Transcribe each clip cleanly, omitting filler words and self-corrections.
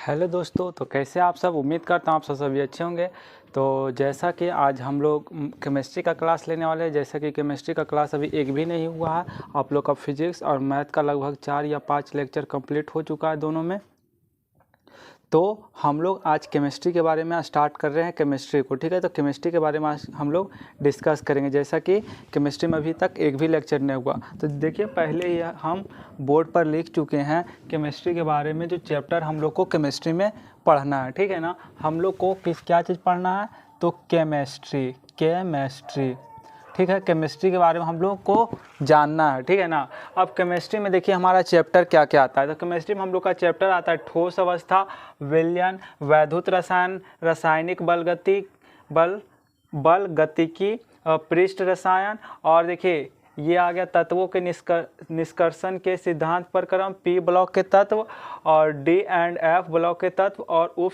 Hello दोस्तों, तो कैसे आप सब। उम्मीद करता हूँ आप सब सभी अच्छे होंगे। तो जैसा कि आज हम लोग केमिस्ट्री का क्लास लेने वाले हैं, जैसा कि केमिस्ट्री का क्लास अभी एक भी नहीं हुआ है। आप लोग का फिजिक्स और मैथ का लगभग 4 या 5 लेक्चर कंप्लीट हो चुका है दोनों में। तो हम लोग आज केमिस्ट्री के बारे में स्टार्ट कर रहे हैं केमिस्ट्री को, ठीक है। तो केमिस्ट्री के बारे में आज हम लोग डिस्कस करेंगे, जैसा कि केमिस्ट्री में अभी तक एक भी लेक्चर नहीं हुआ। तो देखिए, पहले ही हम बोर्ड पर लिख चुके हैं केमिस्ट्री के बारे में जो चैप्टर हम लोग को केमिस्ट्री में पढ़ना है, ठीक है ना। हम लोग को क्या चीज़ पढ़ना है, तो केमिस्ट्री, ठीक है। केमिस्ट्री के बारे में हम लोग को जानना है, ठीक है ना। अब केमिस्ट्री में देखिए हमारा चैप्टर क्या क्या आता है। तो केमिस्ट्री में हम लोग का चैप्टर आता है ठोस अवस्था, विलयन, वैद्युत रसायन, रासायनिक बल गतिकी, पृष्ठ रसायन, और देखिए ये आ गया तत्वों के निष्कर्षण के सिद्धांत प्रक्रम, पी ब्लॉक के तत्व, और डी एंड एफ ब्लॉक के तत्व, और उप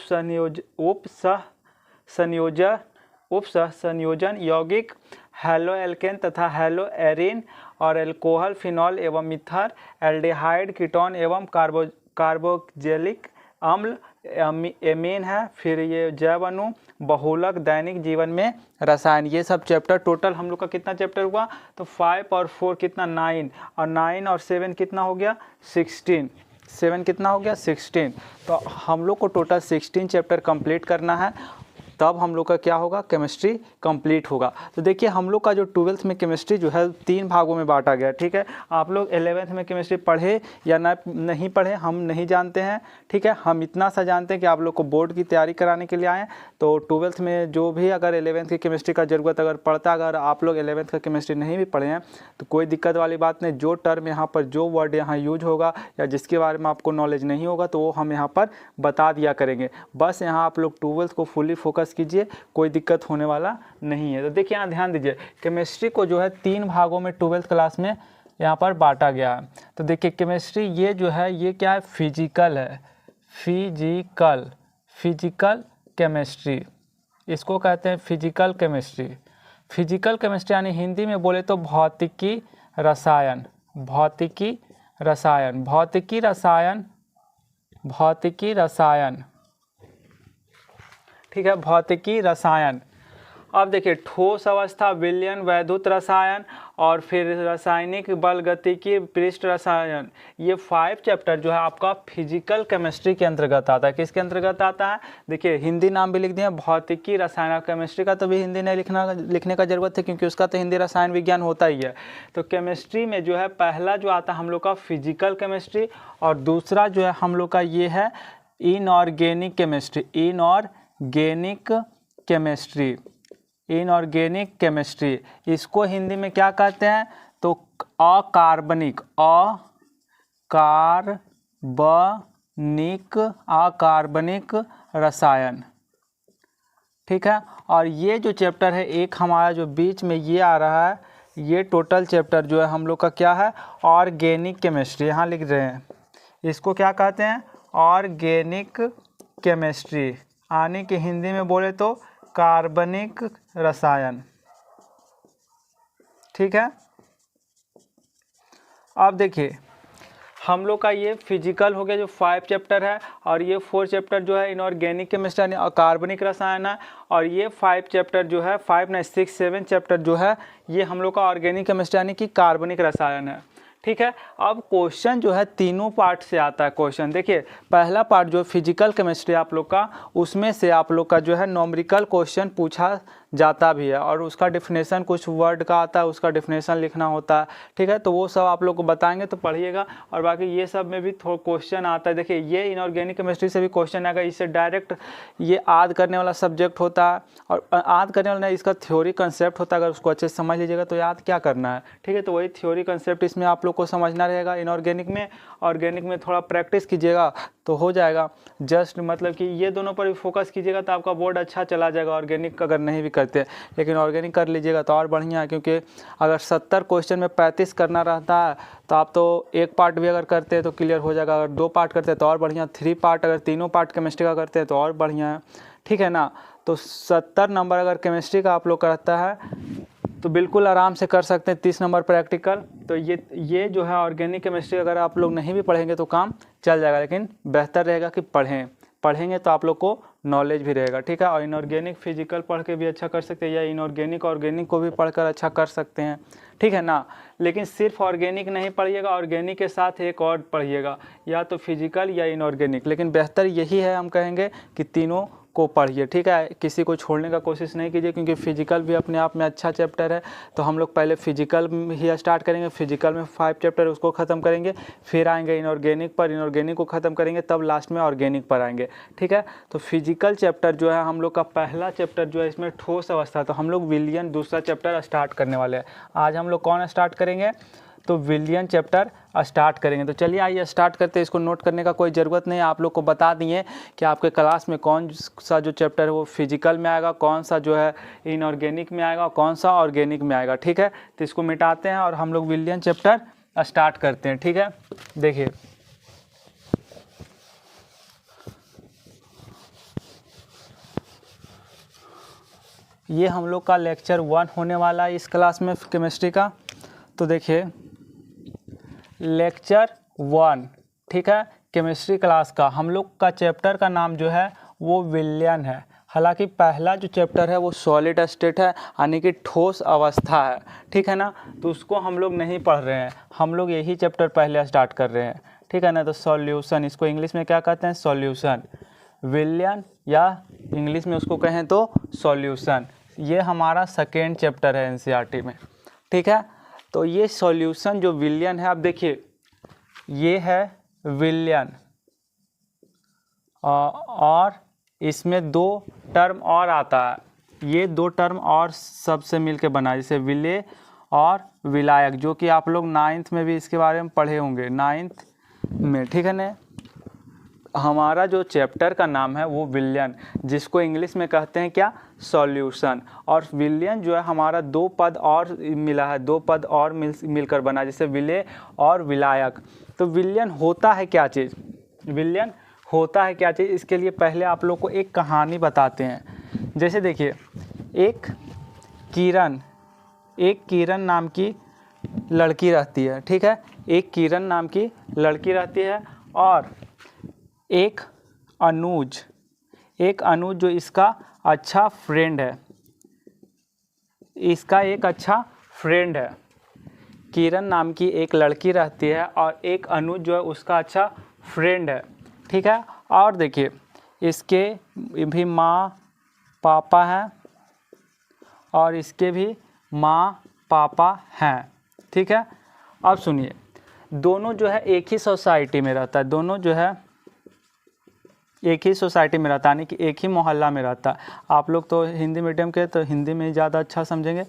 संयोजन यौगिक, हेलो एल्केन तथा हेलो एरिन, और एल्कोहल, फिनॉल एवं मिथर, एल्डिहाइड, कीटोन एवं कार्बोक्जिलिक अम्ल, एमीन है। फिर ये जैव अणु, बहुलक, दैनिक जीवन में रसायन, ये सब चैप्टर टोटल हम लोग का कितना चैप्टर हुआ, तो 5 और 4 कितना 9, और 9 और 7 कितना हो गया 16। 7 कितना हो गया 16। तो हम लोग को टोटल 16 चैप्टर कंप्लीट करना है, तब हम लोग का क्या होगा, केमिस्ट्री कंप्लीट होगा। तो देखिए हम लोग का जो 12th में केमिस्ट्री जो है 3 भागों में बांटा गया, ठीक है। आप लोग 11th में केमिस्ट्री पढ़े या नहीं पढ़े हम नहीं जानते हैं, ठीक है। हम इतना सा जानते हैं कि आप लोग को बोर्ड की तैयारी कराने के लिए आए। तो 12th में जो भी अगर 11th की केमिस्ट्री का ज़रूरत अगर पड़ता, अगर आप लोग 11th का केमिस्ट्री नहीं भी पढ़े हैं तो कोई दिक्कत वाली बात नहीं। जो टर्म यहाँ पर, जो वर्ड यहाँ यूज होगा या जिसके बारे में आपको नॉलेज नहीं होगा तो वो हम यहाँ पर बता दिया करेंगे। बस यहाँ आप लोग 12th को फुली फोकस कीजिए, कोई दिक्कत होने वाला नहीं है। तो देखिए यहाँ ध्यान दीजिए, केमिस्ट्री को जो है 3 भागों में 12th क्लास में यहाँ पर बांटा गया है। तो देखिए केमिस्ट्री ये जो है ये क्या है, फिजिकल है, फिजिकल केमिस्ट्री, इसको कहते हैं फिजिकल केमिस्ट्री। फिजिकल केमिस्ट्री यानी हिंदी में बोले तो भौतिकी रसायन, ठीक है, भौतिकी रसायन। अब देखिए ठोस अवस्था, विलयन, वैद्युत रसायन, और फिर रासायनिक बल गतिकी, पृष्ठ रसायन, ये 5 चैप्टर जो है आपका फिजिकल केमिस्ट्री के अंतर्गत आता है। किसके अंतर्गत आता है, देखिए हिंदी नाम भी लिख दिए भौतिकी रसायन। केमिस्ट्री का तो भी हिंदी नहीं लिखने का जरूरत है, क्योंकि उसका तो हिंदी रसायन विज्ञान होता ही है। तो केमिस्ट्री में जो है पहला जो आता है हम लोग का फिजिकल केमिस्ट्री, और दूसरा जो है हम लोग का ये है इनऑर्गेनिक केमिस्ट्री। इसको हिंदी में क्या कहते हैं, तो अकार्बनिक रसायन, ठीक है। और ये जो चैप्टर है एक हमारा जो बीच में ये आ रहा है, ये टोटल चैप्टर जो है हम लोग का क्या है, ऑर्गेनिक केमिस्ट्री, यहाँ लिख रहे हैं। इसको क्या कहते हैं, ऑर्गेनिक केमिस्ट्री, यानी कि हिंदी में बोले तो कार्बनिक रसायन, ठीक है। अब देखिए हम लोग का ये फिजिकल हो गया जो 5 चैप्टर है, और ये 4 चैप्टर जो है इनऑर्गेनिक केमिस्ट्री यानी अकार्बनिक रसायन है, और ये 5 चैप्टर जो है 7 चैप्टर जो है ये हम लोग का ऑर्गेनिक केमिस्ट्री यानी कि कार्बनिक रसायन है, ठीक है। अब क्वेश्चन जो है तीनों पार्ट से आता है क्वेश्चन। देखिए पहला पार्ट जो फिजिकल केमिस्ट्री आप लोग का, उसमें से आप लोग का जो है न्यूमेरिकल क्वेश्चन पूछा जाता भी है, और उसका डिफिनेशन कुछ वर्ड का आता है, उसका डिफिनेशन लिखना होता है, ठीक है। तो वो सब आप लोग को बताएंगे तो पढ़िएगा। और बाकी ये सब में भी थोड़ा क्वेश्चन आता है। देखिए ये इनऑर्गेनिक केमिस्ट्री से भी क्वेश्चन आएगा, इससे डायरेक्ट ये याद करने वाला सब्जेक्ट होता है, और याद करने वाला नहीं, इसका थ्योरी कंसेप्ट होता है। अगर उसको अच्छे से समझ लीजिएगा तो याद क्या करना है, ठीक है। तो वही थ्योरी कंसेप्ट इसमें आप लोग को समझना रहेगा इनऑर्गेनिक में। ऑर्गेनिक में थोड़ा प्रैक्टिस कीजिएगा तो हो जाएगा। जस्ट मतलब कि ये दोनों पर भी फोकस कीजिएगा तो आपका बोर्ड अच्छा चला जाएगा। ऑर्गेनिक अगर नहीं भी करते, लेकिन ऑर्गेनिक कर लीजिएगा तो और बढ़िया है, क्योंकि अगर 70 क्वेश्चन में 35 करना रहता है तो आप तो एक पार्ट भी अगर करते हैं तो क्लियर हो जाएगा। अगर 2 पार्ट करते हैं तो और बढ़िया, 3 पार्ट अगर तीनों पार्ट केमिस्ट्री का करते हैं तो और बढ़िया है, ठीक है ना। तो 70 नंबर अगर केमिस्ट्री का आप लोग का रहता है तो बिल्कुल आराम से कर सकते हैं। 30 नंबर प्रैक्टिकल। तो ये जो है ऑर्गेनिक केमिस्ट्री अगर आप लोग नहीं भी पढ़ेंगे तो काम चल जाएगा, लेकिन बेहतर रहेगा कि पढ़ें, पढ़ेंगे तो आप लोग को नॉलेज भी रहेगा, ठीक है। और इनऑर्गेनिक फिजिकल पढ़ के भी अच्छा कर सकते हैं, या इनऑर्गेनिक ऑर्गेनिक को भी पढ़कर अच्छा कर सकते हैं, ठीक है ना। लेकिन सिर्फ ऑर्गेनिक नहीं पढ़िएगा, ऑर्गेनिक के साथ एक और पढ़िएगा, या तो फिजिकल या इनऑर्गेनिक। लेकिन बेहतर यही है, हम कहेंगे कि तीनों को पढ़िए, ठीक है। किसी को छोड़ने का कोशिश नहीं कीजिए, क्योंकि फिजिकल भी अपने आप में अच्छा चैप्टर है। तो हम लोग पहले फिजिकल ही स्टार्ट करेंगे, फिजिकल में 5 चैप्टर उसको ख़त्म करेंगे, फिर आएंगे इनऑर्गेनिक पर, इनऑर्गेनिक को ख़त्म करेंगे, तब लास्ट में ऑर्गेनिक पर आएंगे, ठीक है। तो फिजिकल चैप्टर जो है हम लोग का पहला चैप्टर जो है, इसमें ठोस अवस्था, तो हम लोग विलियन दूसरा चैप्टर स्टार्ट करने वाले हैं। आज हम लोग कौन स्टार्ट करेंगे, तो विलियन चैप्टर स्टार्ट करेंगे। तो चलिए आइए स्टार्ट करते हैं। इसको नोट करने का कोई ज़रूरत नहीं है, आप लोग को बता दिए कि आपके क्लास में कौन सा जो चैप्टर है वो फिजिकल में आएगा, कौन सा जो है इनऑर्गेनिक में आएगा, कौन सा ऑर्गेनिक में आएगा, ठीक है। तो इसको मिटाते हैं और हम लोग विलियन चैप्टर स्टार्ट करते हैं, ठीक है। देखिए ये हम लोग का लेक्चर 1 होने वाला है इस क्लास में केमिस्ट्री का। तो देखिए लेक्चर 1, ठीक है, केमिस्ट्री क्लास का हम लोग का चैप्टर का नाम जो है वो विलियन है। हालांकि पहला जो चैप्टर है वो सॉलिड स्टेट है, यानी कि ठोस अवस्था है, ठीक है ना। तो उसको हम लोग नहीं पढ़ रहे हैं, हम लोग यही चैप्टर पहले स्टार्ट कर रहे हैं, ठीक है ना। तो सॉल्यूशन, इसको इंग्लिश में क्या कहते हैं, सॉल्यूशन। विलियन या इंग्लिश में उसको कहें तो सॉल्यूशन। ये हमारा सेकेंड चैप्टर है एनसीईआरटी में, ठीक है। तो ये सॉल्यूशन जो विलियन है, आप देखिए ये है विलियन, और इसमें 2 टर्म और आता है, ये 2 टर्म और सबसे मिलके बना, जैसे विले और विलायक, जो कि आप लोग 9th में भी इसके बारे में पढ़े होंगे, 9th में, ठीक है ना। हमारा जो चैप्टर का नाम है वो विलियन, जिसको इंग्लिश में कहते हैं क्या, सॉल्यूशन। और विलियन जो है हमारा 2 पद और मिला है, 2 पद और मिलकर बना, जैसे विले और विलायक। तो विलियन होता है क्या चीज़, विलियन होता है क्या चीज़, इसके लिए पहले आप लोग को एक कहानी बताते हैं। जैसे देखिए एक किरण नाम की लड़की रहती है, ठीक है, एक किरण नाम की लड़की रहती है, और एक अनुज जो इसका अच्छा फ्रेंड है, इसका एक अच्छा फ्रेंड है। किरण नाम की एक लड़की रहती है और एक अनुज जो है उसका अच्छा फ्रेंड है, ठीक है। और देखिए इसके भी माँ पापा हैं और इसके भी माँ पापा हैं, ठीक है। अब सुनिए, दोनों जो है एक ही सोसाइटी में रहता है, दोनों जो है एक ही सोसाइटी में रहता है, यानी कि एक ही मोहल्ला में रहता है। आप लोग तो हिंदी मीडियम के, तो हिंदी में ही ज़्यादा अच्छा समझेंगे।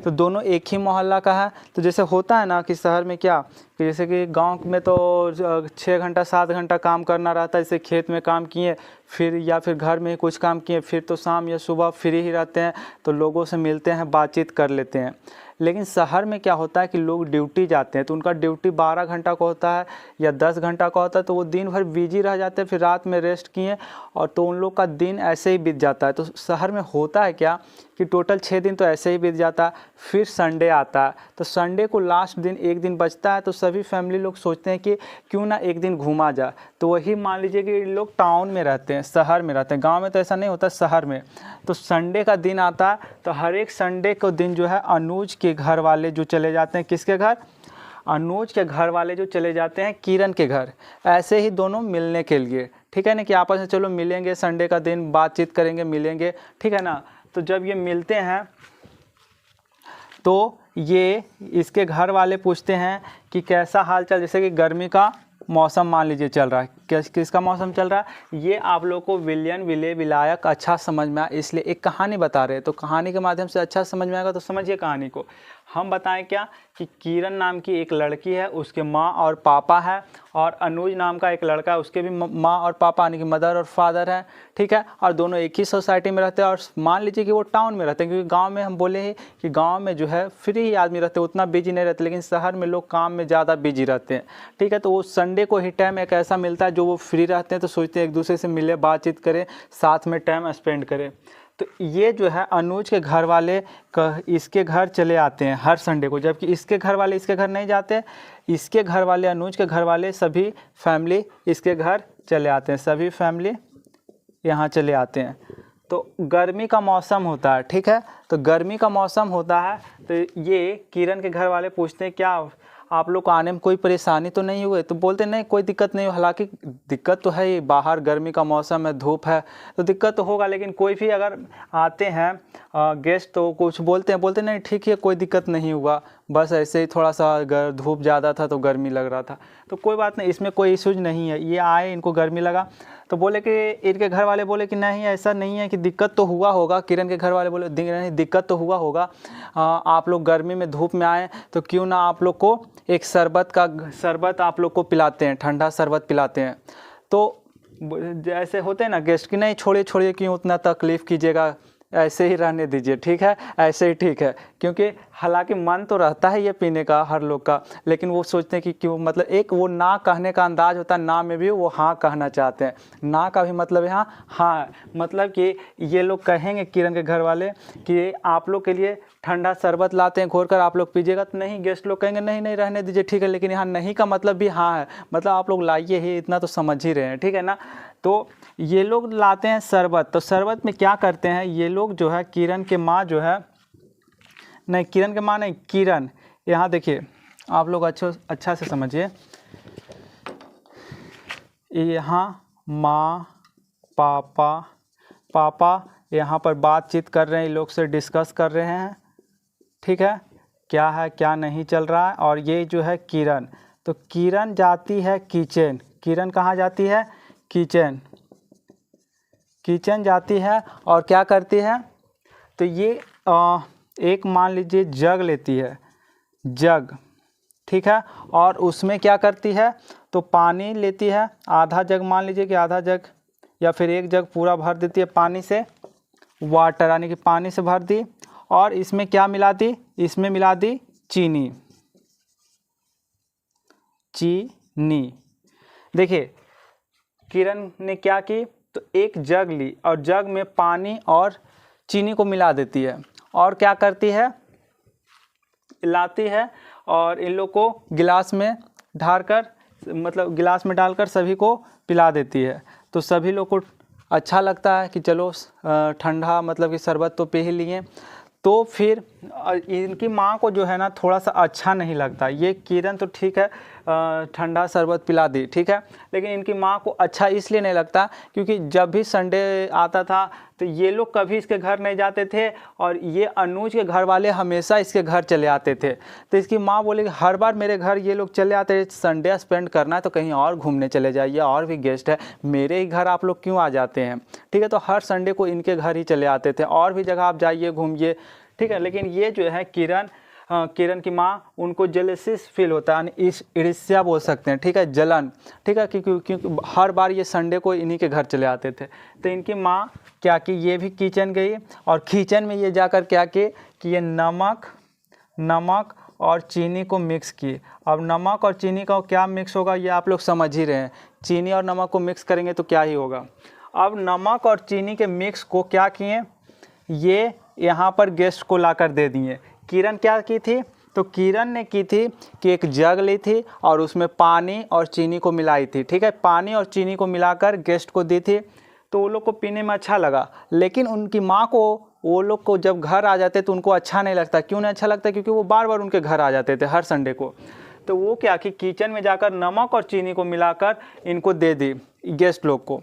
तो दोनों एक ही मोहल्ला का है। तो जैसे होता है ना कि शहर में क्या, कि जैसे कि गांव में तो 6 घंटा 7 घंटा काम करना रहता है, जैसे खेत में काम किए फिर, या फिर घर में ही कुछ काम किए, फिर तो शाम या सुबह फ्री ही रहते हैं, तो लोगों से मिलते हैं, बातचीत कर लेते हैं। लेकिन शहर में क्या होता है कि लोग ड्यूटी जाते हैं, तो उनका ड्यूटी 12 घंटा का होता है या 10 घंटा का होता है, तो वो दिन भर बिजी रह जाते हैं, फिर रात में रेस्ट किए, और तो उन लोग का दिन ऐसे ही बीत जाता है। तो शहर में होता है क्या कि टोटल 6 दिन तो ऐसे ही बीत जाता है, फिर संडे आता है, तो संडे को लास्ट दिन एक दिन बचता है, तो सभी फैमिली लोग सोचते हैं कि क्यों ना एक दिन घूमा जाए। तो वही मान लीजिए कि लोग टाउन में रहते हैं, शहर में रहते हैं, गांव में तो ऐसा नहीं होता, शहर में। तो संडे का दिन आता है, तो हर एक संडे को दिन जो है अनुज के घर वाले जो चले जाते हैं, किसके घर, अनुज के घर वाले जो चले जाते हैं किरण के घर, ऐसे ही दोनों मिलने के लिए, ठीक है ना, कि आपस में चलो मिलेंगे, संडे का दिन बातचीत करेंगे, मिलेंगे, ठीक है ना। तो जब ये मिलते हैं तो ये इसके घर वाले पूछते हैं कि कैसा हाल चाल, जैसे कि गर्मी का मौसम मान लीजिए चल रहा है, किसका मौसम चल रहा है, ये आप लोग को विलियन विले विलायक अच्छा समझ में आए, इसलिए एक कहानी बता रहे हैं। तो कहानी के माध्यम से अच्छा समझ में आएगा, तो समझिए कहानी को। हम बताएं क्या कि किरण नाम की एक लड़की है, उसके माँ और पापा है, और अनुज नाम का एक लड़का है, उसके भी माँ और पापा यानी कि मदर और फादर हैं, ठीक है। और दोनों एक ही सोसाइटी में रहते हैं, और मान लीजिए कि वो टाउन में रहते हैं, क्योंकि गांव में हम बोले ही कि गांव में जो है फ्री ही आदमी रहते हैं, उतना बिजी नहीं रहते, लेकिन शहर में लोग काम में ज़्यादा बिजी रहते हैं, ठीक है। तो वो संडे को ही टाइम एक ऐसा मिलता है जो वो फ्री रहते हैं, तो सोचते हैं एक दूसरे से मिले, बातचीत करें, साथ में टाइम स्पेंड करें। तो ये जो है अनुज के घर वाले इसके घर चले आते हैं हर संडे को, जबकि इसके घर वाले इसके घर नहीं जाते, इसके घर वाले अनुज के घर वाले सभी फैमिली इसके घर चले आते हैं, सभी फैमिली यहाँ चले आते हैं। तो गर्मी का मौसम होता है, ठीक है, तो गर्मी का मौसम होता है तो ये किरण के घर वाले पूछते हैं क्या आप लोग को आने में कोई परेशानी तो नहीं हुई? तो बोलते नहीं कोई दिक्कत नहीं, हालांकि दिक्कत तो है ही, बाहर गर्मी का मौसम है, धूप है, तो दिक्कत तो होगा, लेकिन कोई भी अगर आते हैं गेस्ट तो कुछ बोलते नहीं ठीक है कोई दिक्कत नहीं हुआ, बस ऐसे ही थोड़ा सा धूप ज़्यादा था तो गर्मी लग रहा था, तो कोई बात नहीं, इसमें कोई इशूज नहीं है। ये आए इनको गर्मी लगा तो बोले कि इनके घर वाले बोले कि नहीं ऐसा नहीं है कि दिक्कत तो हुआ होगा। किरण के घर वाले बोले नहीं दिक्कत तो हुआ होगा, आप लोग गर्मी में धूप में आए तो क्यों ना आप लोग को एक शरबत आप लोग को पिलाते हैं, ठंडा शरबत पिलाते हैं। तो जैसे होते हैं ना गेस्ट की नहीं छोड़िए क्यों उतना तकलीफ़ कीजिएगा, ऐसे ही रहने दीजिए, ठीक है, ऐसे ही ठीक है, क्योंकि हालांकि मन तो रहता है ये पीने का हर लोग का, लेकिन वो सोचते हैं कि क्यों, मतलब एक वो ना कहने का अंदाज होता है, ना में भी वो हाँ कहना चाहते हैं, ना का भी मतलब है हाँ, मतलब कि ये लोग कहेंगे किरण के घर वाले कि आप लोग के लिए ठंडा शरबत लाते हैं घोर कर आप लोग पीजिएगा, तो नहीं, गेस्ट लोग कहेंगे नहीं रहने दीजिए, ठीक है, लेकिन यहाँ नहीं का मतलब भी हाँ है, मतलब आप लोग लाइए ही, इतना तो समझ ही रहे हैं, ठीक है ना। तो ये लोग लाते हैं शरबत, तो शरबत में क्या करते हैं ये लोग जो है किरण के माँ जो है, नहीं किरण के माँ नहीं, किरण, यहाँ देखिए आप लोग अच्छा से समझिए, यहाँ माँ पापा यहाँ पर बातचीत कर रहे हैं, इन लोग से डिस्कस कर रहे हैं, ठीक है क्या नहीं चल रहा है। और ये जो है किरण, तो किरण जाती है किचन, किरण कहाँ जाती है, किचन जाती है और क्या करती है, तो ये एक मान लीजिए जग लेती है, जग, ठीक है, और उसमें क्या करती है, तो पानी लेती है, आधा जग मान लीजिए कि आधा जग या फिर एक जग पूरा भर देती है पानी से, वाटर यानी कि पानी से भर दी, और इसमें क्या मिला दी, इसमें मिला दी चीनी। देखिए किरण ने क्या की, तो एक जग ली और जग में पानी और चीनी को मिला देती है और क्या करती है, लाती है और इन लोग को गिलास में ढालकर, मतलब गिलास में डालकर सभी को पिला देती है। तो सभी लोग को अच्छा लगता है कि चलो ठंडा मतलब कि शरबत तो पी ही लिए। तो फिर इनकी माँ को जो है ना थोड़ा सा अच्छा नहीं लगता, ये किरण तो ठीक है ठंडा शरबत पिला दी, ठीक है, लेकिन इनकी माँ को अच्छा इसलिए नहीं लगता क्योंकि जब भी संडे आता था तो ये लोग कभी इसके घर नहीं जाते थे और ये अनुज के घर वाले हमेशा इसके घर चले आते थे। तो इसकी माँ बोली हर बार मेरे घर ये लोग चले आते हैं, संडे स्पेंड करना है तो कहीं और घूमने चले जाइए, और भी गेस्ट है, मेरे ही घर आप लोग क्यों आ जाते हैं, ठीक है। तो हर संडे को इनके घर ही चले आते थे, और भी जगह आप जाइए घूमिए, ठीक है। लेकिन ये जो है किरण की माँ, उनको जेलसिस फील होता है, इस ईर्ष्या बोल सकते हैं, ठीक है, जलन, ठीक है, क्योंकि हर बार ये संडे को इन्हीं के घर चले आते थे। तो इनकी माँ क्या की, ये भी किचन गई और किचन में ये जाकर क्या की कि ये नमक और चीनी को मिक्स की। अब नमक और चीनी का क्या मिक्स होगा ये आप लोग समझ ही रहे हैं, चीनी और नमक को मिक्स करेंगे तो क्या ही होगा। अब नमक और चीनी के मिक्स को क्या किए, ये यहाँ पर गेस्ट को लाकर दे दिए। किरण क्या की थी, तो किरण ने की थी कि एक जग ली थी और उसमें पानी और चीनी को मिलाई थी, ठीक है, पानी और चीनी को मिलाकर गेस्ट को दी थी। तो वो लोग को पीने में अच्छा लगा, लेकिन उनकी माँ को, वो लोग को जब घर आ जाते तो उनको अच्छा नहीं लगता। क्यों नहीं अच्छा लगता, क्योंकि वो बार बार उनके घर आ जाते थे हर संडे को। तो वो क्या कि किचन में जाकर नमक और चीनी को मिलाकर इनको दे दी गेस्ट लोग को।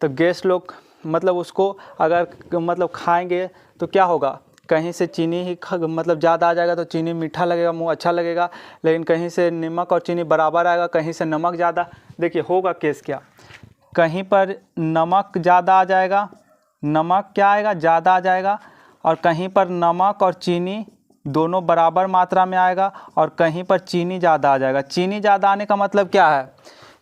तो गेस्ट लोग मतलब उसको अगर मतलब खाएंगे तो क्या होगा, कहीं से चीनी ही मतलब ज़्यादा आ जाएगा तो चीनी मीठा लगेगा, मुँह अच्छा लगेगा, लेकिन कहीं से नमक और चीनी बराबर आएगा, कहीं से नमक ज़्यादा। देखिए होगा केस क्या, कहीं पर नमक ज़्यादा आ जाएगा, नमक क्या आएगा ज़्यादा आ जाएगा, और कहीं पर नमक और चीनी दोनों बराबर मात्रा में आएगा, और कहीं पर चीनी ज़्यादा आ जाएगा। चीनी ज़्यादा आने का मतलब क्या है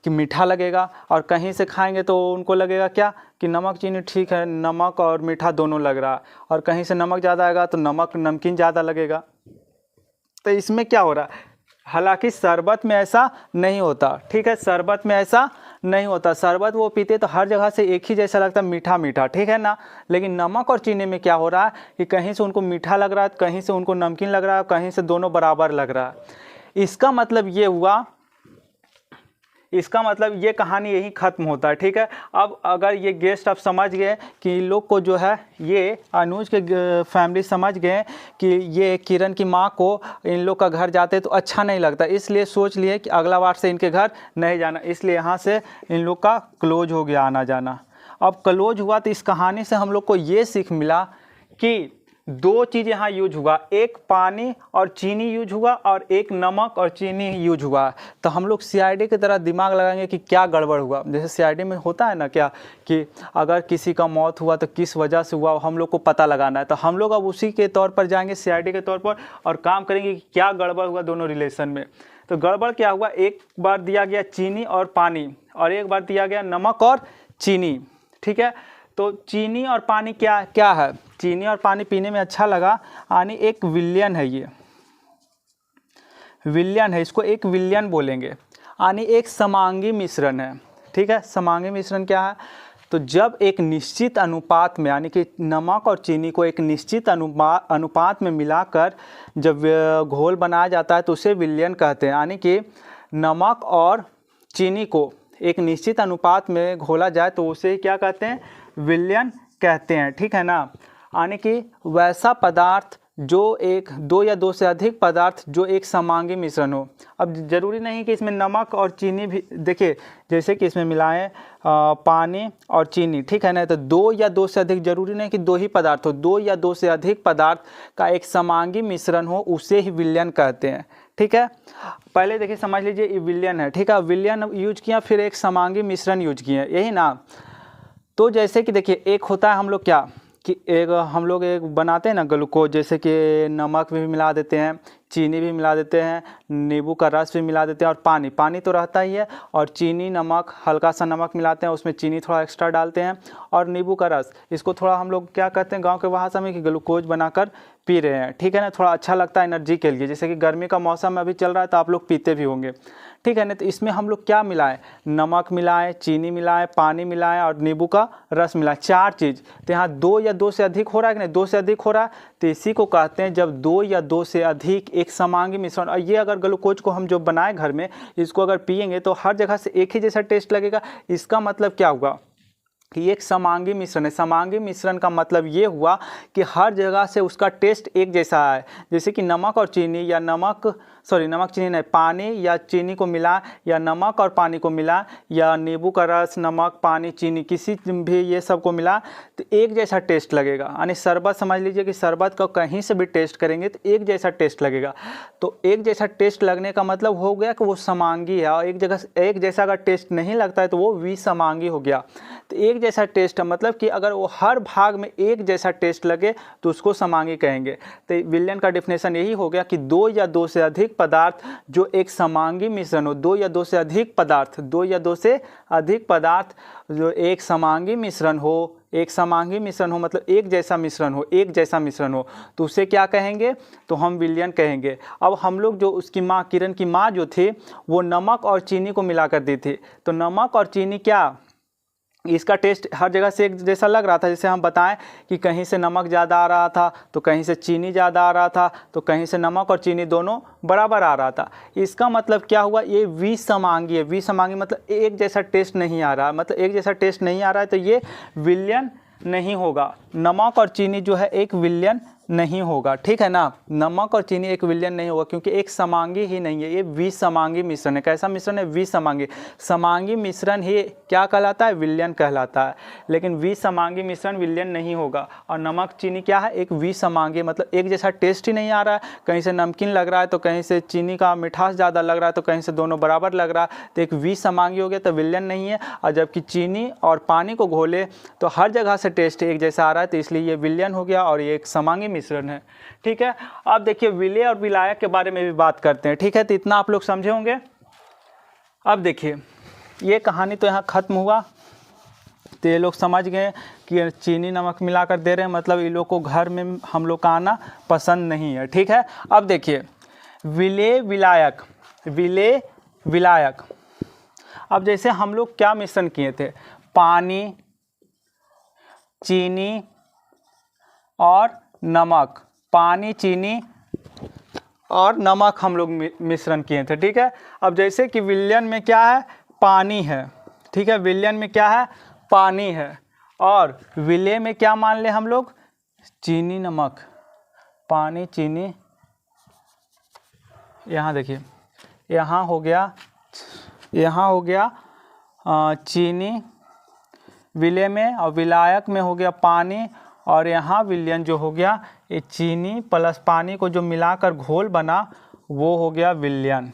कि मीठा लगेगा, और कहीं से खाएंगे तो उनको लगेगा क्या कि नमक चीनी ठीक है, नमक और मीठा दोनों लग रहा है, और कहीं से नमक ज़्यादा आएगा तो नमकीन ज़्यादा लगेगा। तो इसमें क्या हो रहा है, हालांकि शरबत में ऐसा नहीं होता, ठीक है, शरबत में ऐसा नहीं होता। शरबत वो पीते तो हर जगह से एक ही जैसा लगता, मीठा मीठा, ठीक है ना। लेकिन नमक और चीनी में क्या हो रहा है कि कहीं से उनको मीठा लग रहा है, कहीं से उनको नमकीन लग रहा है, कहीं से दोनों बराबर लग रहा है। इसका मतलब ये हुआ इसका मतलब ये कहानी यही ख़त्म होता है, ठीक है। अब अगर ये गेस्ट आप समझ गए कि इन लोग को जो है, ये अनुज के फैमिली समझ गए कि ये किरण की माँ को इन लोग का घर जाते तो अच्छा नहीं लगता, इसलिए सोच लिए कि अगला बार से इनके घर नहीं जाना, इसलिए यहाँ से इन लोग का क्लोज हो गया आना जाना। अब क्लोज हुआ तो इस कहानी से हम लोग को ये सीख मिला कि दो चीज़ यहाँ यूज हुआ, एक पानी और चीनी यूज हुआ और एक नमक और चीनी यूज हुआ। तो हम लोग सीआईडी की तरह दिमाग लगाएंगे कि क्या गड़बड़ हुआ। जैसे सीआईडी में होता है ना क्या कि अगर किसी का मौत हुआ तो किस वजह से हुआ हम लोग को पता लगाना है। तो हम लोग अब उसी के तौर पर जाएंगे, सीआईडी के तौर पर, और काम करेंगे कि क्या गड़बड़ हुआ दोनों रिलेशन में। तो गड़बड़ क्या हुआ, एक बार दिया गया चीनी और पानी और एक बार दिया गया नमक और चीनी, ठीक है। तो चीनी और पानी क्या क्या है, चीनी और पानी पीने में अच्छा लगा, यानी एक विलयन है, ये विलयन है, इसको एक विलयन बोलेंगे, यानी एक समांगी मिश्रण है, ठीक है। समांगी मिश्रण क्या है, तो जब एक निश्चित अनुपात में, यानी कि नमक और चीनी को एक निश्चित अनुपात में मिलाकर जब घोल बनाया जाता है तो उसे विलयन कहते हैं। यानी कि नमक और चीनी को एक निश्चित अनुपात में घोला जाए तो उसे क्या कहते हैं, विलयन कहते हैं, ठीक है ना। यानी कि वैसा पदार्थ जो एक, दो या दो से अधिक पदार्थ जो एक समांगी मिश्रण हो। अब जरूरी नहीं कि इसमें नमक और चीनी भी, देखिए जैसे कि इसमें मिलाएं पानी और चीनी, ठीक है ना। तो दो या दो से अधिक, जरूरी नहीं कि दो ही पदार्थ हो, दो या दो से अधिक पदार्थ का एक समांगी मिश्रण हो, उसे ही विलयन कहते हैं, ठीक है। पहले देखिए समझ लीजिए ये विलयन है, ठीक है। विलयन यूज किया, फिर एक समांगी मिश्रण यूज किए, यही ना। तो जैसे कि देखिए एक होता है हम लोग क्या कि एक हम लोग एक बनाते हैं ना ग्लूकोज, जैसे कि नमक भी मिला देते हैं, चीनी भी मिला देते हैं, नींबू का रस भी मिला देते हैं, और पानी, पानी तो रहता ही है, और चीनी नमक, हल्का सा नमक मिलाते हैं, उसमें चीनी थोड़ा एक्स्ट्रा डालते हैं, और नींबू का रस, इसको थोड़ा हम लोग क्या कहते हैं गांव के भाषा में कि ग्लूकोज बनाकर पी रहे हैं, ठीक है ना। थोड़ा अच्छा लगता है एनर्जी के लिए, जैसे कि गर्मी का मौसम अभी चल रहा है तो आप लोग पीते भी होंगे, ठीक है ना। तो इसमें हम लोग क्या मिलाएं, नमक मिलाएं, चीनी मिलाएं, पानी मिलाएं और नींबू का रस मिलाएं, चार चीज़। तो यहाँ दो या दो से अधिक हो रहा है कि नहीं, दो से अधिक हो रहा है, तो इसी को कहते हैं जब दो या दो से अधिक एक समांगी मिश्रण। और ये अगर ग्लूकोज को हम जो बनाए घर में, इसको अगर पिएंगे तो हर जगह से एक ही जैसा टेस्ट लगेगा। इसका मतलब क्या हुआ कि एक समांगी मिश्रण है। समांगी मिश्रण का मतलब ये हुआ कि हर जगह से उसका टेस्ट एक जैसा है। जैसे कि नमक और चीनी, या नमक चीनी नहीं, पानी या चीनी को मिला, या नमक और पानी को मिला, या नींबू का रस, नमक, पानी, चीनी, किसी भी ये सब को मिला तो एक जैसा टेस्ट लगेगा। यानी शरबत समझ लीजिए कि शरबत का कहीं से भी टेस्ट करेंगे तो एक जैसा टेस्ट लगेगा। तो एक जैसा टेस्ट लगने का मतलब हो गया कि वो समांगी है, और एक जगह एक जैसा अगर टेस्ट नहीं लगता है तो वो विसमांगी हो गया। तो एक जैसा टेस्ट है मतलब कि अगर वो हर भाग में एक जैसा टेस्ट लगे तो उसको समांगी कहेंगे। तो विलयन का डेफिनेशन यही हो गया कि दो या दो से अधिक पदार्थ जो एक समांगी मिश्रण हो, दो या दो से अधिक पदार्थ, दो या दो से अधिक पदार्थ जो एक समांगी मिश्रण हो, एक समांगी मिश्रण हो मतलब एक जैसा मिश्रण हो, एक जैसा मिश्रण हो, तो उसे क्या कहेंगे, तो हम विलयन कहेंगे। अब हम लोग जो उसकी माँ, किरण की माँ जो थी, वो नमक और चीनी को मिला कर दी थी। तो नमक और चीनी क्या, इसका टेस्ट हर जगह से एक जैसा लग रहा था। जैसे हम बताएं कि कहीं से नमक ज़्यादा आ रहा था तो कहीं से चीनी ज़्यादा आ रहा था, तो कहीं से नमक और चीनी दोनों बराबर आ रहा था। इसका मतलब क्या हुआ, ये विसमांगी है। विसमांगी मतलब एक जैसा टेस्ट नहीं आ रहा, मतलब एक जैसा टेस्ट नहीं आ रहा है तो ये विलयन नहीं होगा। नमक और चीनी जो है एक विलयन नहीं होगा, ठीक है ना। नमक और चीनी एक विलयन नहीं होगा क्योंकि एक समांगी ही नहीं है, ये विसमांगी मिश्रण है। कैसा मिश्रण है, विसमांगी। समांगी मिश्रण ही क्या कहलाता है, विलयन कहलाता है। लेकिन विसमांगी मिश्रण विलयन नहीं होगा। और नमक चीनी क्या है, एक विसमांगी, मतलब एक जैसा टेस्ट ही नहीं आ रहा है। कहीं से नमकीन लग रहा है तो कहीं से चीनी का मिठास ज़्यादा लग रहा है, तो कहीं से दोनों बराबर लग रहा है, तो एक विसमांगी हो गया, तो विलयन नहीं है। और जबकि चीनी और पानी को घोले तो हर जगह से टेस्ट एक जैसा आ रहा है, तो इसलिए ये विलयन हो गया और ये एक समांगी मिश्रण है, ठीक है। अब देखिए विलेय और विलायक के बारे में भी बात करते हैं, ठीक है। तो इतना आप लोग समझे होंगे। अब देखिए ये कहानी तो यहाँ खत्म हुआ। तो ये लोग समझ गए कि चीनी नमक मिलाकर दे रहे हैं, मतलब ये लोग को घर में हम लोग का आना पसंद नहीं है, ठीक है। अब देखिए विलेय विलायक, विलेय विलायक। अब जैसे हम लोग क्या मिश्रण किए थे, पानी, चीनी और नमक, पानी, चीनी और नमक हम लोग मिश्रण किए थे, ठीक है। अब जैसे कि विलयन में क्या है, पानी है, ठीक है। विलयन में क्या है? पानी है। और विलेय में क्या मान ले हम लोग? चीनी नमक। पानी चीनी, यहाँ देखिए, यहाँ हो गया चीनी विलेय में, और विलायक में हो गया पानी, और यहाँ विलयन जो हो गया ये चीनी प्लस पानी को जो मिलाकर घोल बना वो हो गया विलयन।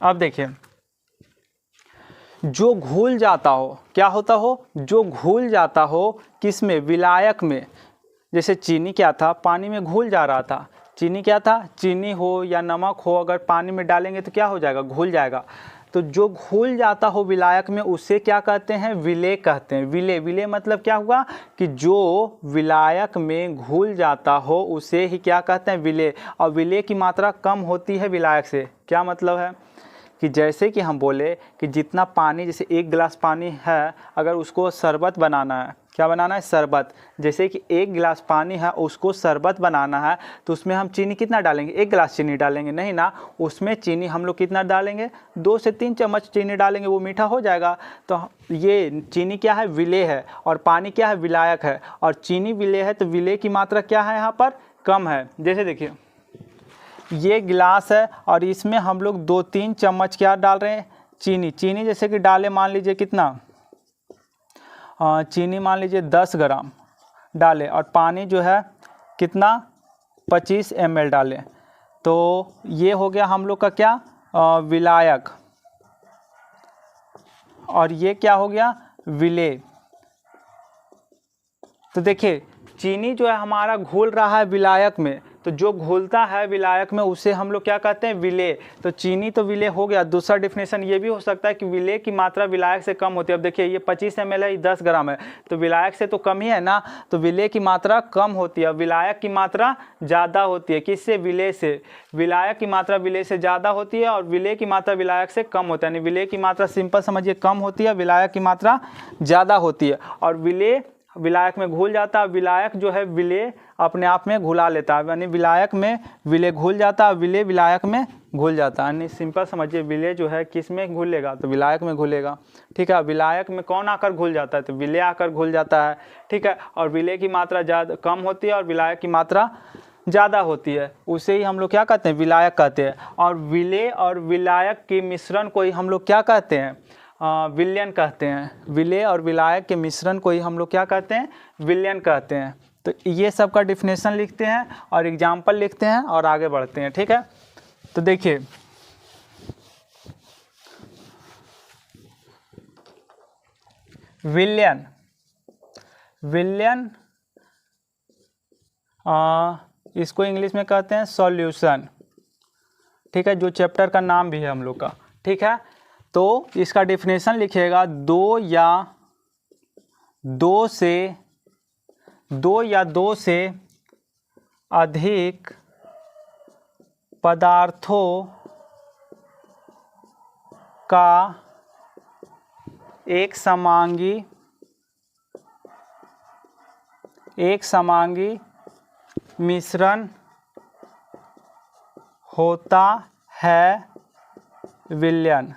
अब देखिए, जो घुल जाता हो, क्या होता हो? जो घुल जाता हो किसमें? विलायक में। जैसे चीनी क्या था? पानी में घुल जा रहा था। चीनी क्या था? चीनी हो या नमक हो, अगर पानी में डालेंगे तो क्या हो जाएगा? घुल जाएगा। तो जो घुल जाता हो विलायक में उसे क्या कहते हैं? विलेय कहते हैं। विलेय मतलब क्या हुआ कि जो विलायक में घुल जाता हो उसे ही क्या कहते हैं? विलेय। और विलेय की मात्रा कम होती है विलायक से। क्या मतलब है कि जैसे कि हम बोले कि जितना पानी, जैसे 1 गिलास पानी है, अगर उसको शरबत बनाना है, क्या बनाना है? शरबत। जैसे कि 1 गिलास पानी है, उसको शरबत बनाना है, तो उसमें हम चीनी कितना डालेंगे? 1 गिलास चीनी डालेंगे? नहीं ना, उसमें चीनी हम लोग कितना डालेंगे? 2 से 3 चम्मच चीनी डालेंगे, वो मीठा हो जाएगा। तो ये चीनी क्या है? विलेय है। और पानी क्या है? विलायक है। और चीनी विलेय है, तो विलेय की मात्रा क्या है यहाँ पर? कम है। जैसे देखिए, ये गिलास है और इसमें हम लोग 2-3 चम्मच क्या डाल रहे हैं? चीनी जैसे कि डाले, मान लीजिए कितना? चीनी मान लीजिए 10 ग्राम डाले, और पानी जो है कितना? 25 ml डाले। तो ये हो गया हम लोग का क्या? विलायक। और ये क्या हो गया? विलेय। तो देखिए, चीनी जो है हमारा घुल रहा है विलायक में, तो जो घुलता है विलायक में उसे हम लोग क्या कहते हैं? विलेय। तो चीनी तो विलेय हो गया। दूसरा डिफिनेशन ये भी हो सकता है कि विलेय की मात्रा विलायक से कम होती है। अब देखिए, ये 25 ml है, ये 10 ग्राम है, तो विलायक से तो कम ही है ना, तो विलेय की मात्रा कम होती है, विलायक की मात्रा ज़्यादा होती है। किससे? विलेय से। विलायक की मात्रा विलेय से ज़्यादा होती है और विलेय की मात्रा विलायक से कम होता है। यानी विलेय की मात्रा सिंपल समझिए कम होती है, विलायक की मात्रा ज़्यादा होती है। और विलेय विलायक में घुल जाता है, विलायक जो है विलेय अपने आप में घुला लेता है। यानी विलायक में विलेय घुल जाता है, विलेय विलायक में घुल जाता है। यानी सिंपल समझिए, विलेय जो है किस में घुलेगा? तो विलायक में घुलेगा, ठीक है। विलायक में कौन आकर घुल जाता है? तो विलेय आकर घुल जाता है, ठीक है। और विलेय की मात्रा ज़्यादा कम होती है और विलायक की मात्रा ज़्यादा होती है, उसे ही हम लोग क्या कहते हैं? विलायक कहते हैं। और विलेय और विलायक के मिश्रण को ही हम लोग क्या कहते हैं? विलयन कहते हैं। विलेय और विलायक के मिश्रण को ही हम लोग क्या कहते हैं? विलयन कहते हैं। तो ये सब का डिफिनेशन लिखते हैं और एग्जाम्पल लिखते हैं और आगे बढ़ते हैं, ठीक है। तो देखिए, विलयन इसको इंग्लिश में कहते हैं सॉल्यूशन, ठीक है, जो चैप्टर का नाम भी है हम लोग का, ठीक है। तो इसका डिफिनेशन लिखिएगा, दो या दो से अधिक पदार्थों का एक समांगी मिश्रण होता है विलयन।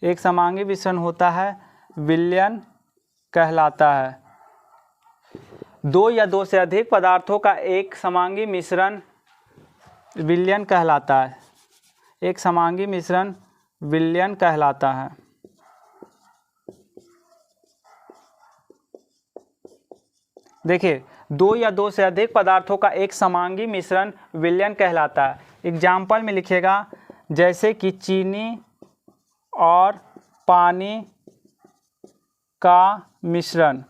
एक समांगी मिश्रण होता है विलयन कहलाता है। 2 या 2 से अधिक पदार्थों का एक समांगी मिश्रण विलयन कहलाता है। एक समांगी मिश्रण विलयन कहलाता है। देखिए, 2 या 2 से अधिक पदार्थों का एक समांगी मिश्रण विलयन कहलाता है। एग्जाम्पल में लिखिएगा, जैसे कि चीनी और पानी का मिश्रण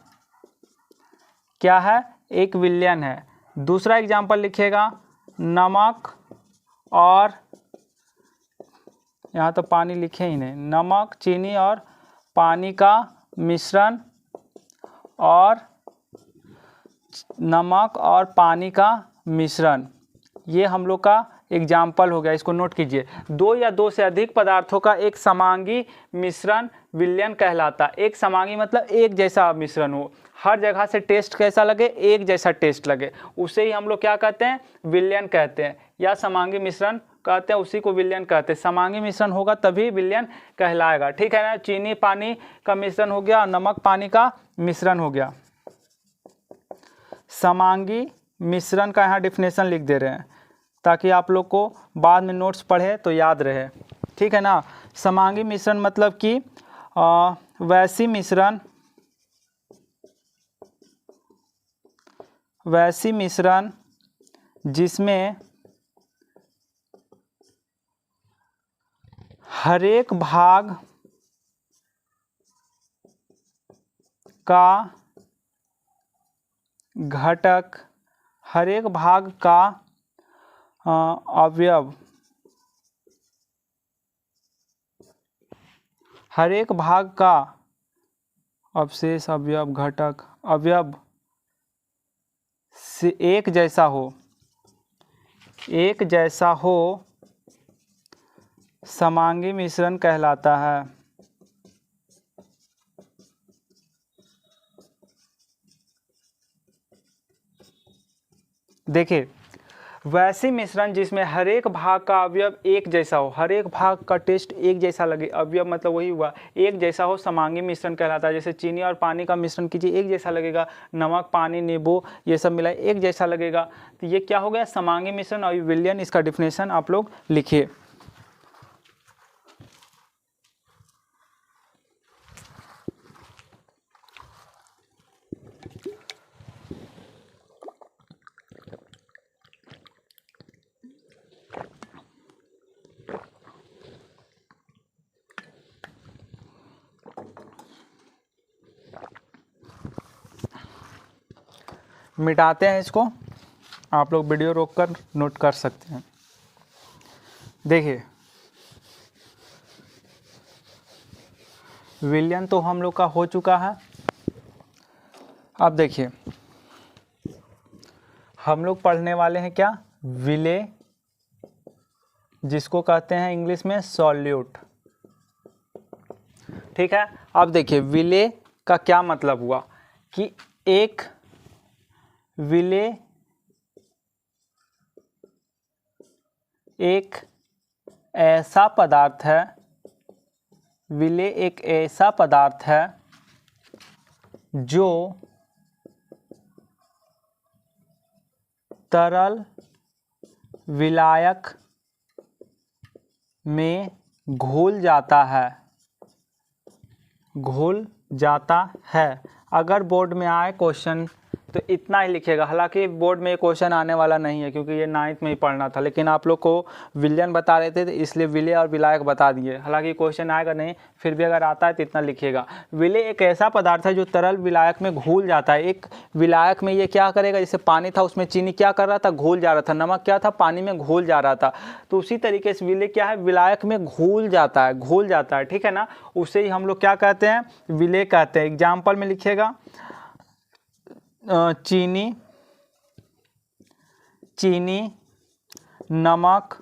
क्या है? एक विलयन है। दूसरा एग्जाम्पल लिखिएगा, नमक और, यहाँ तो पानी लिखे ही नहीं, नमक, चीनी और पानी का मिश्रण, और नमक और पानी का मिश्रण, ये हम लोग का एग्जाम्पल हो गया। इसको नोट कीजिए, 2 या 2 से अधिक पदार्थों का एक समांगी मिश्रण विलयन कहलाता है। एक समांगी मतलब एक जैसा मिश्रण हो, हर जगह से टेस्ट कैसा लगे? एक जैसा टेस्ट लगे, उसे ही हम लोग क्या कहते हैं? विलयन कहते हैं, या समांगी मिश्रण कहते हैं उसी को विलयन कहते हैं। समांगी मिश्रण होगा तभी विलयन कहलाएगा, ठीक है ना। चीनी पानी का मिश्रण हो गया, नमक पानी का मिश्रण हो गया। समांगी मिश्रण का यहाँ डिफिनेशन लिख दे रहे हैं ताकि आप लोग को बाद में नोट्स पढ़े तो याद रहे, ठीक है ना। समांगी मिश्रण मतलब कि वैसी मिश्रण जिसमें हरेक भाग का घटक, हरेक भाग का अवयव, हरेक भाग का अवशेष, अवयव, घटक, अवयव से एक जैसा हो, समांगी मिश्रण कहलाता है। देखिए, वैसी मिश्रण जिसमें हर एक भाग का अवयव एक जैसा हो, हर एक भाग का टेस्ट एक जैसा लगे, अवयव मतलब वही हुआ एक जैसा हो, समांगी मिश्रण कहलाता है। जैसे चीनी और पानी का मिश्रण कीजिए, एक जैसा लगेगा, नमक, पानी, नींबू ये सब मिलाए एक जैसा लगेगा, तो ये क्या हो गया, समांगी मिश्रण और विलयन। इसका डिफिनेशन आप लोग लिखिए। मिटाते हैं इसको, आप लोग वीडियो रोककर नोट कर सकते हैं। देखिए, विलयन तो हम लोग का हो चुका है। अब देखिए, हम लोग पढ़ने वाले हैं क्या, विलेय, जिसको कहते हैं इंग्लिश में सॉल्यूट, ठीक है। अब देखिए, विलेय का क्या मतलब हुआ कि एक विलेय एक ऐसा पदार्थ है, विलेय एक ऐसा पदार्थ है जो तरल विलायक में घुल जाता है। अगर बोर्ड में आए क्वेश्चन तो इतना ही लिखिएगा। हालांकि बोर्ड में क्वेश्चन आने वाला नहीं है क्योंकि ये 9th में ही पढ़ना था, लेकिन आप लोग को विलयन बता रहे थे तो इसलिए विलेय और विलायक बता दिए। हालांकि क्वेश्चन आएगा नहीं, फिर भी अगर आता है तो इतना लिखिएगा। विलेय एक ऐसा पदार्थ है जो तरल विलायक में घुल जाता है। एक विलायक में ये क्या करेगा, जैसे पानी था उसमें चीनी क्या कर रहा था, घुल जा रहा था, नमक क्या था, पानी में घुल जा रहा था। तो उसी तरीके से विलेय क्या है, विलायक में घुल जाता है, ठीक है ना। उसे ही हम लोग क्या कहते हैं, विलेय कहते हैं। एग्जाम्पल में लिखिएगा, चीनी, नमक,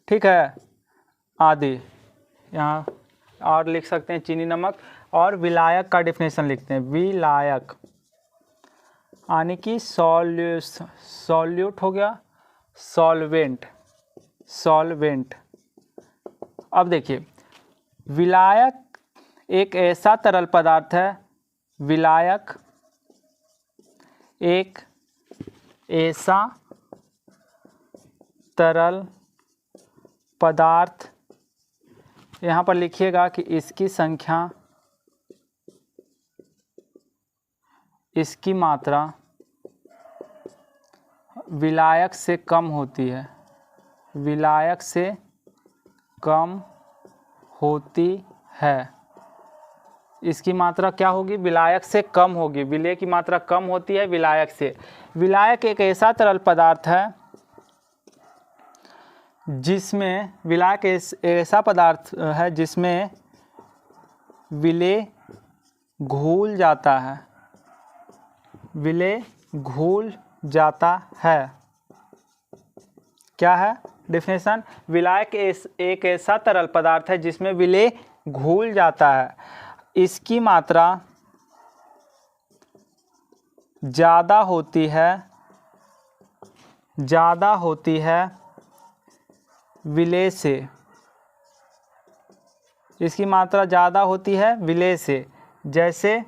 ठीक है, आदि। यहाँ और लिख सकते हैं चीनी, नमक। और विलायक का डिफिनेशन लिखते हैं, विलायक यानी कि सॉल्यूट हो गया, सॉल्वेंट। अब देखिए, विलायक एक ऐसा तरल पदार्थ है, विलायक एक ऐसा तरल पदार्थ, यहाँ पर लिखिएगा कि इसकी संख्या, इसकी मात्रा विलायक से कम होती है, विलायक से कम होती है। इसकी मात्रा क्या होगी, विलायक से कम होगी। विलेय की मात्रा कम होती है विलायक से। विलायक एक ऐसा तरल पदार्थ है जिसमें, विलायक ऐसा पदार्थ है जिसमें विलेय घुल जाता है, विलेय घुल जाता है। क्या है डिफिनेशन, विलायक एक ऐसा तरल पदार्थ है जिसमें विलेय घुल जाता है। इसकी मात्रा ज़्यादा होती है विलेय से, इसकी मात्रा ज़्यादा होती है विलेय से। जैसे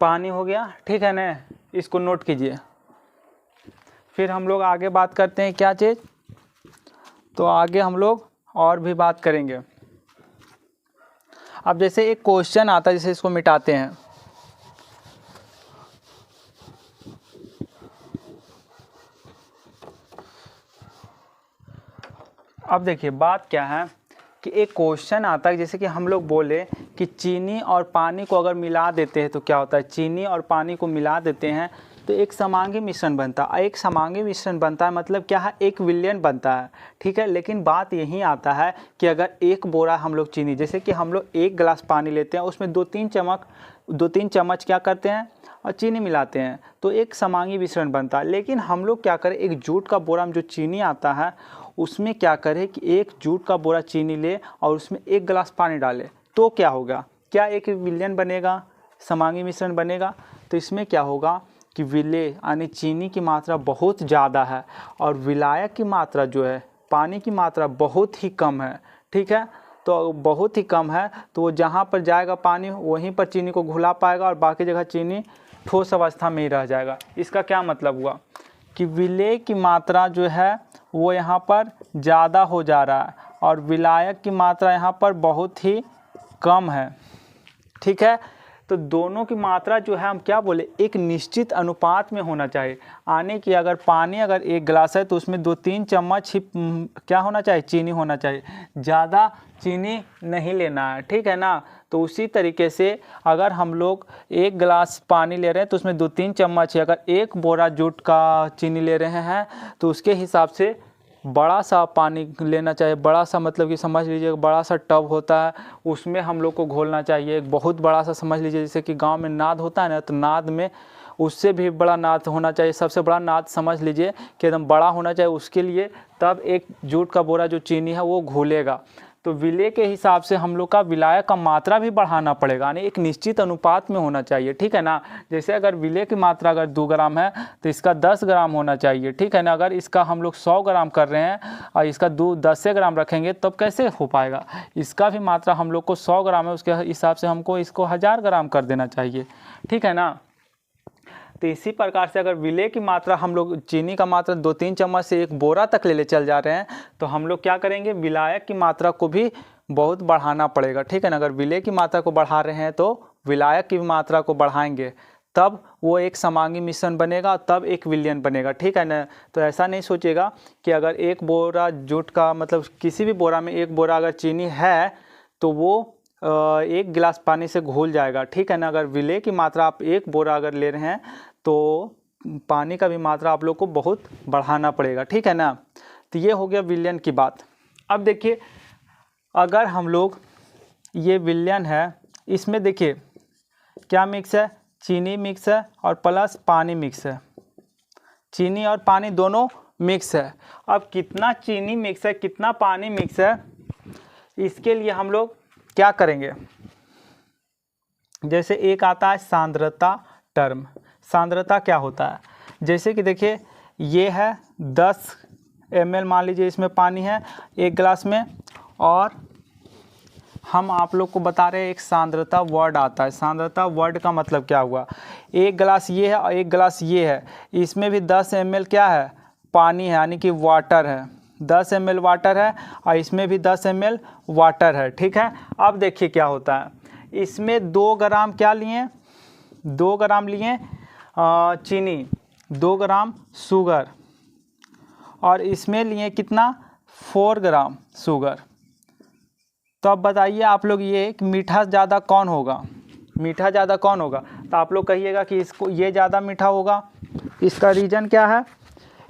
पानी हो गया, ठीक है ना, इसको नोट कीजिए। फिर हम लोग आगे बात करते हैं क्या चीज़, तो आगे हम लोग और भी बात करेंगे। अब जैसे एक क्वेश्चन आता है, जैसे इसको मिटाते हैं। अब देखिए बात क्या है कि एक क्वेश्चन आता है, जैसे कि हम लोग बोले कि चीनी और पानी को अगर मिला देते हैं तो क्या होता है, चीनी और पानी को मिला देते हैं तो एक समांगी मिश्रण बनता है। एक समांगी मिश्रण बनता है मतलब क्या है, एक विलयन बनता है, ठीक है। लेकिन बात यही आता है कि अगर एक बोरा हम लोग चीनी, जैसे कि हम लोग 1 गिलास पानी लेते हैं, उसमें 2-3 चम्मच क्या करते हैं और चीनी मिलाते हैं, तो एक समांगी मिश्रण बनता है। लेकिन हम लोग क्या करें, एक जूट का बोरा में जो चीनी आता है उसमें क्या करें कि एक जूट का बोरा चीनी ले और उसमें 1 गिलास पानी डाले, तो क्या होगा, क्या एक विलयन बनेगा, समांगी मिश्रण बनेगा। तो इसमें क्या होगा कि विलेय यानी चीनी की मात्रा बहुत ज़्यादा है और विलायक की मात्रा जो है, पानी की मात्रा बहुत ही कम है, ठीक है। तो बहुत ही कम है, तो वो जहाँ पर जाएगा पानी वहीं पर चीनी को घुला पाएगा और बाकी जगह चीनी ठोस अवस्था में ही रह जाएगा। इसका क्या मतलब हुआ कि विलेय की मात्रा जो है वो यहाँ पर ज़्यादा हो जा रहा है और विलायक की मात्रा यहाँ पर बहुत ही कम है, ठीक है। तो दोनों की मात्रा जो है हम क्या बोले, एक निश्चित अनुपात में होना चाहिए। आने की अगर पानी अगर 1 गिलास है तो उसमें 2-3 चम्मच ही क्या होना चाहिए, चीनी होना चाहिए, ज़्यादा चीनी नहीं लेना है, ठीक है ना। तो उसी तरीके से अगर हम लोग 1 गिलास पानी ले रहे हैं तो उसमें 2-3 चम्मच है, अगर 1 बोरा जूट का चीनी ले रहे हैं तो उसके हिसाब से बड़ा सा पानी लेना चाहिए। बड़ा सा मतलब कि समझ लीजिए बड़ा सा टब होता है, उसमें हम लोग को घोलना चाहिए। एक बहुत बड़ा सा समझ लीजिए, जैसे कि गांव में नाद होता है ना, तो नाद में उससे भी बड़ा नाद होना चाहिए। सबसे बड़ा नाद समझ लीजिए कि एकदम बड़ा होना चाहिए, उसके लिए तब एक जूट का बोरा जो चीनी है वो घोलेगा। तो विलेय के हिसाब से हम लोग का विलायक का मात्रा भी बढ़ाना पड़ेगा, यानी एक निश्चित अनुपात में होना चाहिए, ठीक है ना। जैसे अगर विलेय की मात्रा अगर 2 ग्राम है तो इसका 10 ग्राम होना चाहिए, ठीक है ना। अगर इसका हम लोग 100 ग्राम कर रहे हैं और इसका 10 ग्राम रखेंगे तब कैसे हो पाएगा। इसका भी मात्रा हम लोग को 100 ग्राम है, उसके हिसाब से हमको इसको 1000 ग्राम कर देना चाहिए, ठीक है ना। तो इसी प्रकार से अगर विलेय की मात्रा हम लोग चीनी का मात्रा 2-3 चम्मच से 1 बोरा तक ले चल जा रहे हैं तो हम लोग क्या करेंगे, विलायक की मात्रा को भी बहुत बढ़ाना पड़ेगा, ठीक है ना। अगर विलेय की मात्रा को बढ़ा रहे हैं तो विलायक की मात्रा को बढ़ाएंगे, तब वो एक समांगी मिश्रण बनेगा, तब एक विलयन बनेगा, ठीक है ना। तो ऐसा नहीं सोचेगा कि अगर 1 बोरा जूट का मतलब किसी भी बोरा में 1 बोरा अगर चीनी है तो वो 1 गिलास पानी से घुल जाएगा, ठीक है ना। अगर विलेय की मात्रा आप 1 बोरा अगर ले रहे हैं तो पानी का भी मात्रा आप लोग को बहुत बढ़ाना पड़ेगा, ठीक है ना। तो ये हो गया विलयन की बात। अब देखिए अगर हम लोग ये विलयन है, इसमें देखिए क्या मिक्स है, चीनी मिक्स है और प्लस पानी मिक्स है। चीनी और पानी दोनों मिक्स है। अब कितना चीनी मिक्स है कितना पानी मिक्स है, इसके लिए हम लोग क्या करेंगे, जैसे एक आता है सांद्रता टर्म। सांद्रता क्या होता है, जैसे कि देखिए ये है 10 ml मान लीजिए इसमें पानी है 1 गिलास में, और हम आप लोग को बता रहे हैं एक सांद्रता वर्ड आता है। सांद्रता वर्ड का मतलब क्या हुआ, 1 गिलास ये है और 1 गिलास ये है, इसमें भी 10 ml क्या है, पानी है, यानी कि वाटर है। 10 ml वाटर है और इसमें भी 10 ml वाटर है, ठीक है। अब देखिए क्या होता है, इसमें 2 ग्राम क्या लिए, 2 ग्राम लिए चीनी, 2 ग्राम शुगर, और इसमें लिए कितना 4 ग्राम शुगर। तो अब बताइए आप लोग ये मीठा ज़्यादा कौन होगा, मीठा ज़्यादा कौन होगा, तो आप लोग कहिएगा कि इसको ये ज़्यादा मीठा होगा। इसका रीज़न क्या है,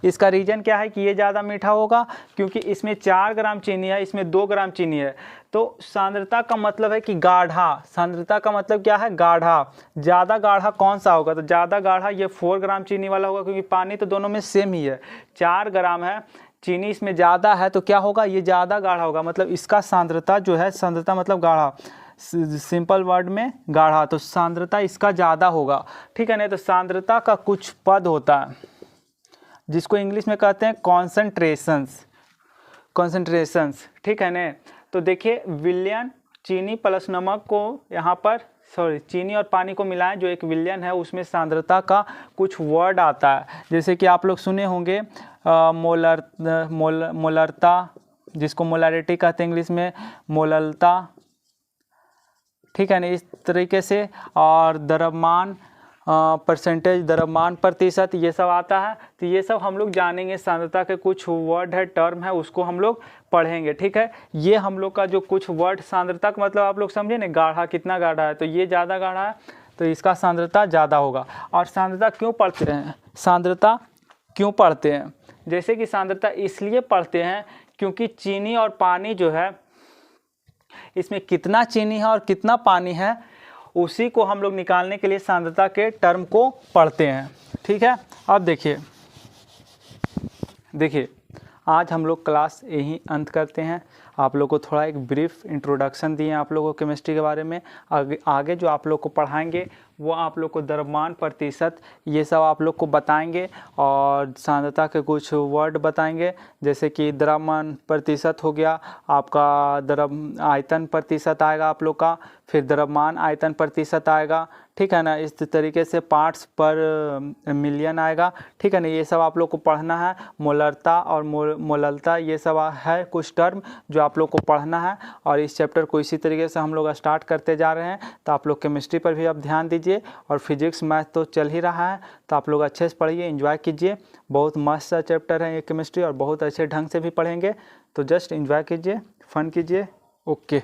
इसका रीज़न क्या है कि ये ज़्यादा मीठा होगा, क्योंकि इसमें 4 ग्राम चीनी है, इसमें 2 ग्राम चीनी है। तो सांद्रता का मतलब है कि गाढ़ा, सांद्रता का मतलब क्या है, गाढ़ा। ज़्यादा गाढ़ा कौन सा होगा, तो ज़्यादा गाढ़ा ये 4 ग्राम चीनी वाला होगा, क्योंकि पानी तो दोनों में सेम ही है। 4 ग्राम है, चीनी इसमें ज़्यादा है तो क्या होगा, ये ज़्यादा गाढ़ा होगा, मतलब इसका सांद्रता जो है, सांद्रता मतलब गाढ़ा, सिंपल वर्ड में गाढ़ा, तो सांद्रता इसका ज़्यादा होगा, ठीक है ना। तो सांद्रता का कुछ पद होता है जिसको इंग्लिश में कहते हैं कॉन्सेंट्रेशंस, ठीक है ना। तो देखिए विलयन चीनी प्लस नमक को यहाँ पर चीनी और पानी को मिलाएं, जो एक विलयन है उसमें सांद्रता का कुछ वर्ड आता है, जैसे कि आप लोग सुने होंगे मोलरता, जिसको मोलारिटी कहते हैं इंग्लिश में, मोललता, ठीक है ना, इस तरीके से। और द्रव्यमान परसेंटेज, द्रव्यमान प्रतिशत, ये सब आता है। तो ये सब हम लोग जानेंगे, सांद्रता के कुछ वर्ड है, टर्म है, उसको हम लोग पढ़ेंगे, ठीक है। ये हम लोग का जो कुछ वर्ड, सांद्रता का मतलब आप लोग समझे ना, गाढ़ा, कितना गाढ़ा है, तो ये ज़्यादा गाढ़ा है तो इसका सांद्रता ज़्यादा होगा। और सांद्रता क्यों पढ़ते हैं, सांद्रता क्यों पढ़ते हैं, जैसे कि सांद्रता इसलिए पढ़ते हैं क्योंकि चीनी और पानी जो है, इसमें कितना चीनी है और कितना पानी है, उसी को हम लोग निकालने के लिए सांद्रता के टर्म को पढ़ते हैं, ठीक है। अब देखिए आज हम लोग क्लास यहीं अंत करते हैं। आप लोग को थोड़ा एक ब्रीफ इंट्रोडक्शन दिए आप लोगों को केमिस्ट्री के बारे में। आगे जो आप लोग को पढ़ाएंगे वो आप लोग को द्रव्यमान प्रतिशत ये सब आप लोग को बताएंगे, और सांद्रता के कुछ वर्ड बताएंगे, जैसे कि द्रव्यमान प्रतिशत हो गया आपका, द्रव आयतन प्रतिशत आएगा आप लोग का, फिर द्रव्यमान आयतन प्रतिशत आएगा, ठीक है ना। इस तरीके से पार्ट्स पर मिलियन आएगा, ठीक है ना। ये सब आप लोग को पढ़ना है। मोलरता और मोललता ये सब है कुछ टर्म जो आप लोग को पढ़ना है, और इस चैप्टर को इसी तरीके से हम लोग स्टार्ट करते जा रहे हैं। तो आप लोग केमिस्ट्री पर भी अब ध्यान दीजिए, और फिजिक्स मैथ तो चल ही रहा है, तो आप लोग अच्छे से पढ़िए, एंजॉय कीजिए। बहुत मस्त सा चैप्टर है ये केमिस्ट्री, और बहुत अच्छे ढंग से भी पढ़ेंगे, तो जस्ट एंजॉय कीजिए, फन कीजिए। ओके।